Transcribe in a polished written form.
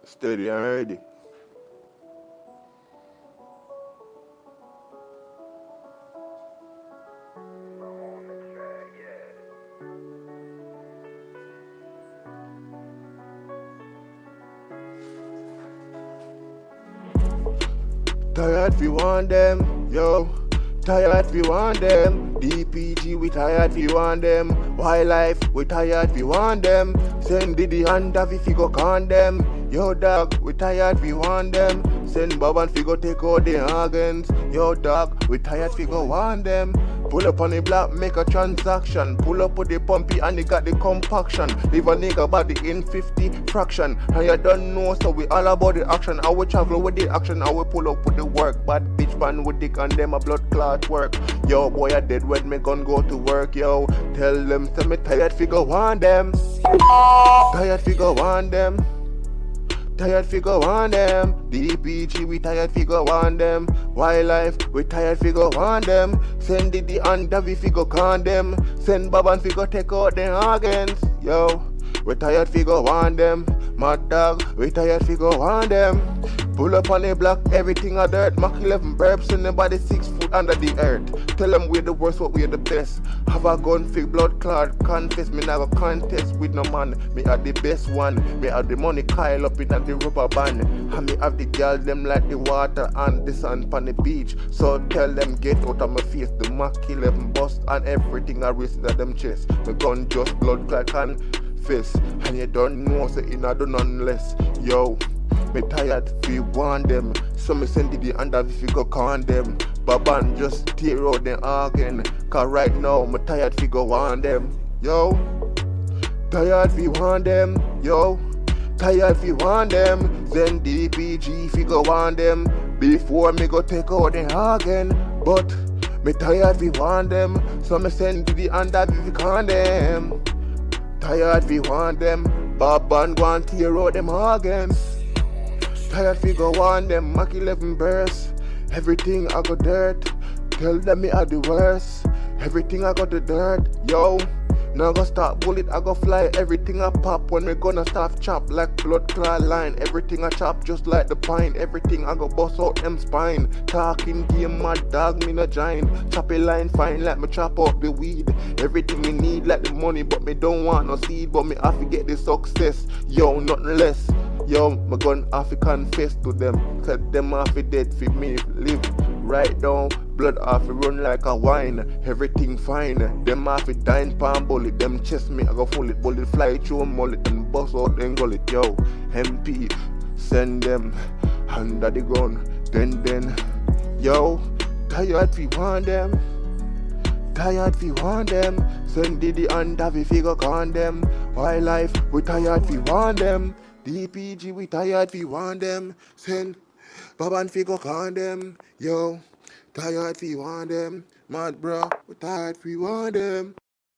Steady and ready. Tired we want them, yo. Tired we want them. DPG we tired we want them. Wildlife we tired we want them. Send Diddy and Davi fi go con them. Yo dog we tired we want them. Send Bob and fi go take out the organs. Yo dog we tired fi go want them. Pull up on the block, make a transaction. Pull up with the pumpy and he got the compaction. Leave a nigga body in 50 fraction. And you don't know, so we all about the action. I will travel with the action, I will pull up with the work. Bad bitch man with dick and them a blood clot work. Yo boy I dead when me gun go to work, yo. Tell them say me tired figure want them. Tired figure want them. Tired figure want them. DPG we tired figure want them. Wildlife we tired figure want them. Send Diddy and Davi figure con them. Send Bob and figure take out them organs. Yo, we tired figure want them. Mad dog we tired figure want them. Pull up on the block, everything a dirt. Mach 11 burps and nobody 6 foot under the earth. Tell them we're the worst, but we're the best. Have a gun, fig blood clot, confess. Me not go contest with no man. Me are the best one. Me have the money Kyle up in the rubber band. And me have the girl them like the water and the sun on the beach. So tell them get out of my face. The Mach 11 bust and everything I risk at them chest. My gun just blood clot confess. And you don't know, so you not do none less. Yo. Me tired fi want them. So me send Diddy and Davi fi go con them. Baban just tear out them organ. Cause right now me tired fi go want them. Yo, tired fi want them. Yo, tired fi want them. Send DPG fi go want them. Before me go take out them organ. But me tired fi want them. So me send Diddy and Davi fi con them. Tired fi want them. Baban go and tear out them organs. Tired figure want them, Mach 11 bursts. Everything I got dirt. Tell them me are the worst. Everything I got the dirt. Yo, now go start bullet, I go fly. Everything I pop when me gonna start chop like blood clot line. Everything I chop just like the pine. Everything I go bust out them spine. Talking game mad dog me no giant. Chop a line fine like me chop out the weed. Everything me need like the money, but me don't want no seed. But me have to get the success. Yo, nothing less. Yo, my gun have to confess to them. Cause them have to dead for me live. Right now, blood have to run like a wine. Everything fine. Them have to dine palm bullet. Them chest me, I go full it. Bullet fly through a mullet and bust out and gullet. Yo, MP, send them under the gun. Then, yo, tired we want them. Tired we want them. Send Diddy and Davi figure con them. Wildlife, we tired we want them. DPG we tired we want them. Send Bob and figure con them. Yo, tired we want them. Mad bro, we tired we want them.